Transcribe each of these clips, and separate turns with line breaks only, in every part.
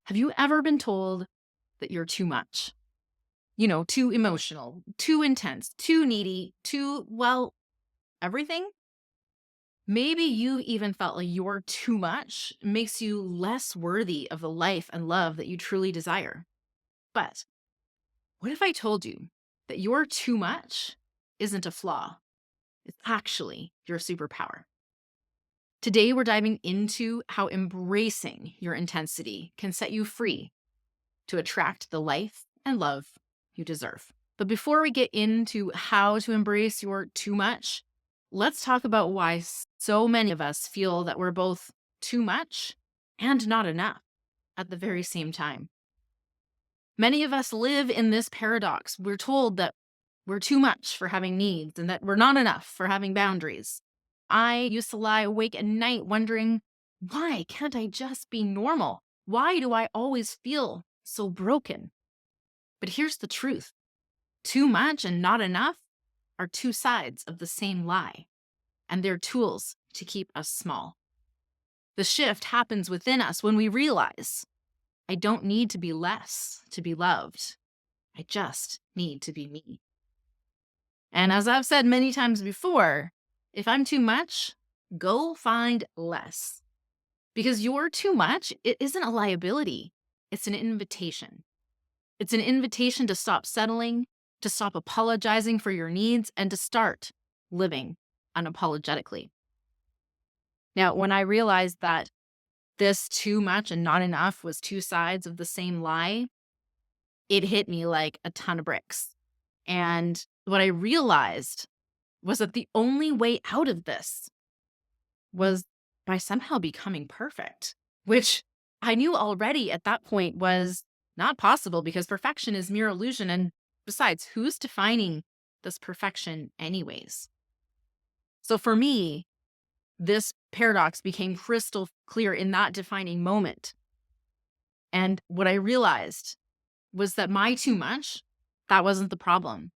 Have you ever been told that you're too much? Too emotional, too intense, too needy, too, well, everything? Maybe you even felt like you're too much makes you less worthy of the life and love that you truly desire. But what if I told you that your too much isn't a flaw? It's actually your superpower. Today, we're diving into how embracing your intensity can set you free to attract the life and love you deserve. But before we get into how to embrace your too much, let's talk about why so many of us feel that we're both too much and not enough at the very same time. Many of us live in this paradox. We're told that we're too much for having needs and that we're not enough for having boundaries. I used to lie awake at night wondering, why can't I just be normal? Why do I always feel so broken? But here's the truth: too much and not enough are two sides of the same lie, and they're tools to keep us small. The shift happens within us when we realize I don't need to be less to be loved. I just need to be me. And as I've said many times before, if I'm too much, go find less. Because you're too much, it isn't a liability, it's an invitation. It's an invitation to stop settling, to stop apologizing for your needs, and to start living unapologetically. Now, when I realized that this too much and not enough was two sides of the same lie, it hit me like a ton of bricks. And what I realized was that the only way out of this was by somehow becoming perfect, which I knew already at that point was not possible because perfection is mere illusion. And besides, who's defining this perfection, anyways? So for me, this paradox became crystal clear in that defining moment. And what I realized was that my too much, that wasn't the problem.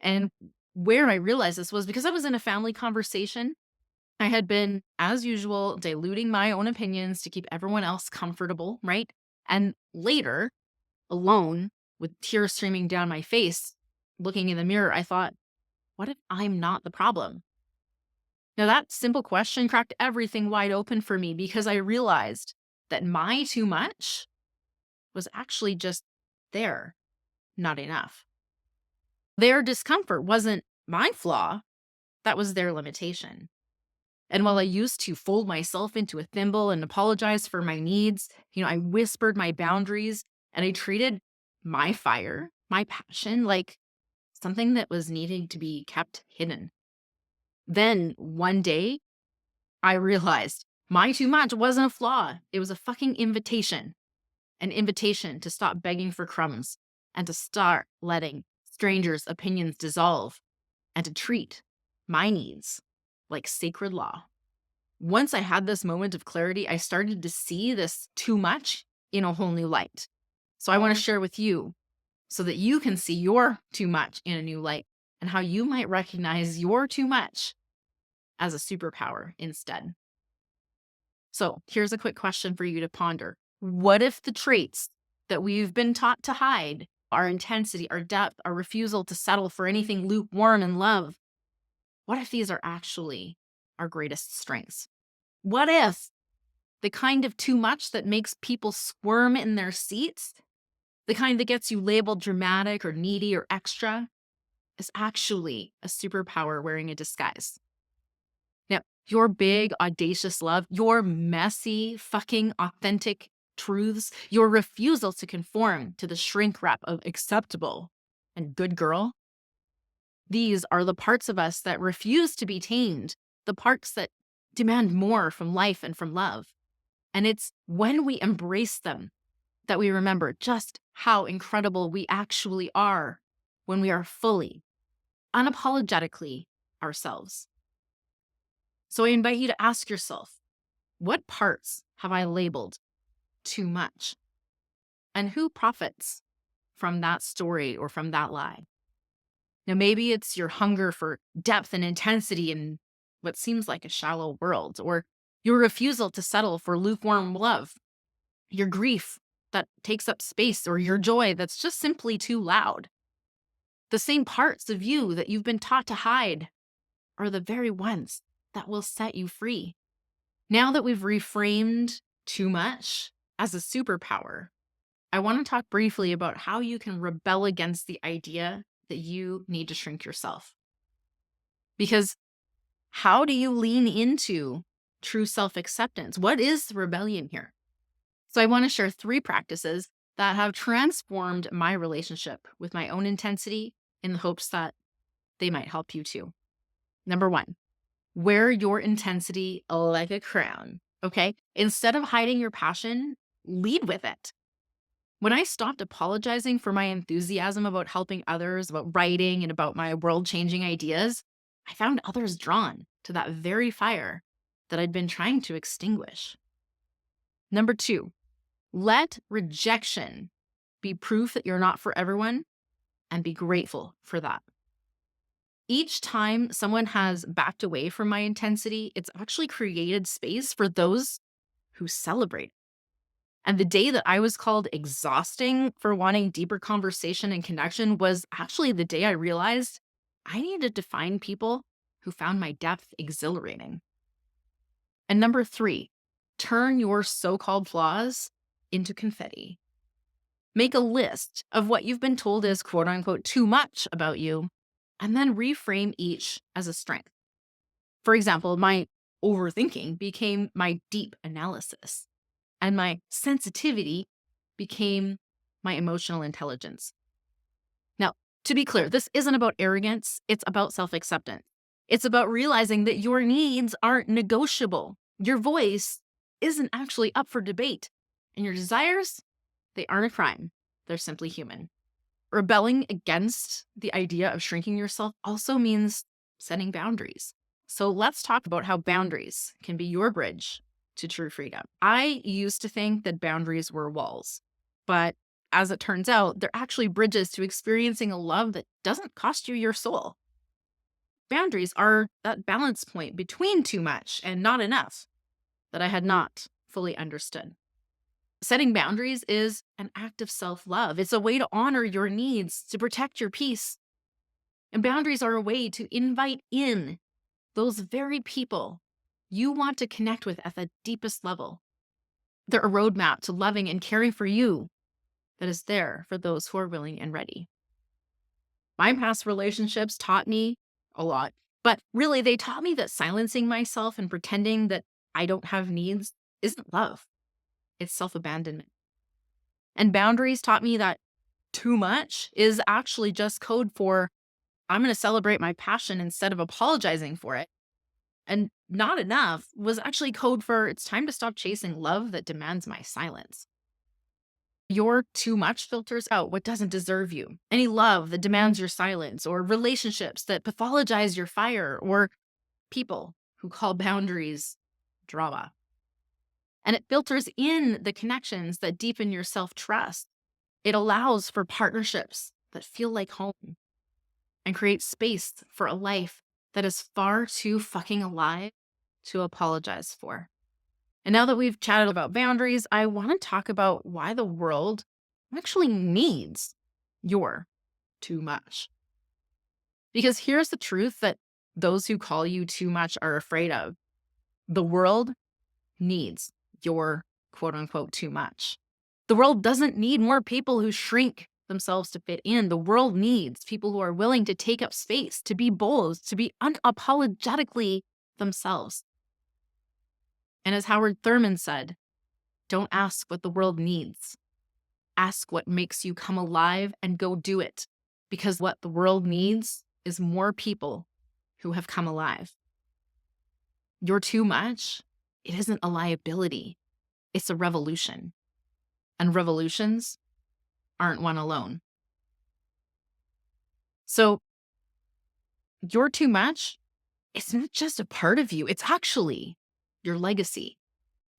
And where I realized this was because I was in a family conversation. I had been, as usual, diluting my own opinions to keep everyone else comfortable, right? And later, alone, with tears streaming down my face, looking in the mirror, I thought, what if I'm not the problem? Now, that simple question cracked everything wide open for me because I realized that my too much was actually just there, not enough. Their discomfort wasn't my flaw, that was their limitation. And while I used to fold myself into a thimble and apologize for my needs, I whispered my boundaries and I treated my fire, my passion, like something that was needing to be kept hidden. Then one day, I realized my too much wasn't a flaw. It was a fucking invitation, an invitation to stop begging for crumbs and to start letting strangers' opinions dissolve and to treat my needs like sacred law. Once I had this moment of clarity, I started to see this too much in a whole new light. So I want to share with you so that you can see your too much in a new light and how you might recognize your too much as a superpower instead. So here's a quick question for you to ponder. What if the traits that we've been taught to hide, our intensity, our depth, our refusal to settle for anything lukewarm in love, what if these are actually our greatest strengths? What if the kind of too much that makes people squirm in their seats, the kind that gets you labeled dramatic or needy or extra, is actually a superpower wearing a disguise? Now, your big, audacious love, your messy, fucking authentic truths, your refusal to conform to the shrink wrap of acceptable and good girl, these are the parts of us that refuse to be tamed, the parts that demand more from life and from love. And it's when we embrace them that we remember just how incredible we actually are when we are fully, unapologetically ourselves. So I invite you to ask yourself, what parts have I labeled too much? And who profits from that story or from that lie? Now, maybe it's your hunger for depth and intensity in what seems like a shallow world, or your refusal to settle for lukewarm love, your grief that takes up space or your joy that's just simply too loud. The same parts of you that you've been taught to hide are the very ones that will set you free. Now that we've reframed too much as a superpower, I want to talk briefly about how you can rebel against the idea that you need to shrink yourself. Because how do you lean into true self acceptance? What is the rebellion here? So, I want to share 3 practices that have transformed my relationship with my own intensity in the hopes that they might help you too. Number 1, wear your intensity like a crown. Okay. Instead of hiding your passion, lead with it. When I stopped apologizing for my enthusiasm about helping others, about writing, and about my world changing ideas, I found others drawn to that very fire that I'd been trying to extinguish. Number 2, let rejection be proof that you're not for everyone and be grateful for that. Each time someone has backed away from my intensity, it's actually created space for those who celebrate. And the day that I was called exhausting for wanting deeper conversation and connection was actually the day I realized I needed to find people who found my depth exhilarating. And number 3, turn your so-called flaws into confetti. Make a list of what you've been told is quote unquote too much about you, and then reframe each as a strength. For example, my overthinking became my deep analysis, and my sensitivity became my emotional intelligence. Now, to be clear, this isn't about arrogance, it's about self acceptance. It's about realizing that your needs aren't negotiable. Your voice isn't actually up for debate, and your desires, they aren't a crime. They're simply human. Rebelling against the idea of shrinking yourself also means setting boundaries. So let's talk about how boundaries can be your bridge to true freedom. I used to think that boundaries were walls, but as it turns out, they're actually bridges to experiencing a love that doesn't cost you your soul. Boundaries are that balance point between too much and not enough that I had not fully understood. Setting boundaries is an act of self-love. It's a way to honor your needs, to protect your peace. And boundaries are a way to invite in those very people you want to connect with at the deepest level. They're a roadmap to loving and caring for you that is there for those who are willing and ready. My past relationships taught me a lot, but really they taught me that silencing myself and pretending that I don't have needs isn't love. It's self-abandonment. And boundaries taught me that too much is actually just code for I'm going to celebrate my passion instead of apologizing for it. And not enough was actually code for it's time to stop chasing love that demands my silence. Your too much filters out what doesn't deserve you. Any love that demands your silence, or relationships that pathologize your fire, or people who call boundaries drama. And it filters in the connections that deepen your self-trust. It allows for partnerships that feel like home and creates space for a life that is far too fucking alive to apologize for. And now that we've chatted about boundaries, I want to talk about why the world actually needs your too much. Because here's the truth that those who call you too much are afraid of. The world needs your quote unquote too much. The world doesn't need more people who shrink themselves to fit in. The world needs people who are willing to take up space, to be bold, to be unapologetically themselves. And as Howard Thurman said, don't ask what the world needs. Ask what makes you come alive and go do it. Because what the world needs is more people who have come alive. You're too much. It isn't a liability. It's a revolution. And revolutions aren't won alone. So you're too much. It's not just a part of you. It's actually your legacy.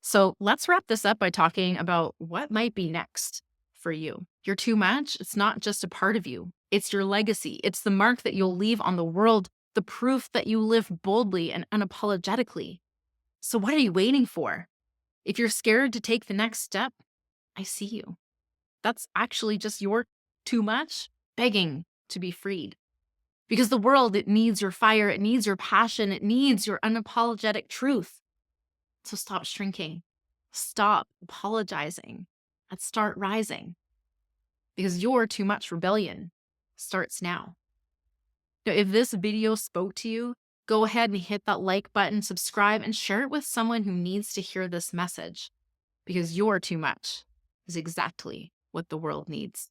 So let's wrap this up by talking about what might be next for you. You're too much. It's not just a part of you. It's your legacy. It's the mark that you'll leave on the world, the proof that you live boldly and unapologetically. So what are you waiting for? If you're scared to take the next step, I see you. That's actually just your too much begging to be freed. Because the world, it needs your fire, it needs your passion, it needs your unapologetic truth. So stop shrinking, stop apologizing, and start rising. Because your too much rebellion starts now. Now, if this video spoke to you, go ahead and hit that like button, subscribe, and share it with someone who needs to hear this message. Because your too much is exactly what the world needs.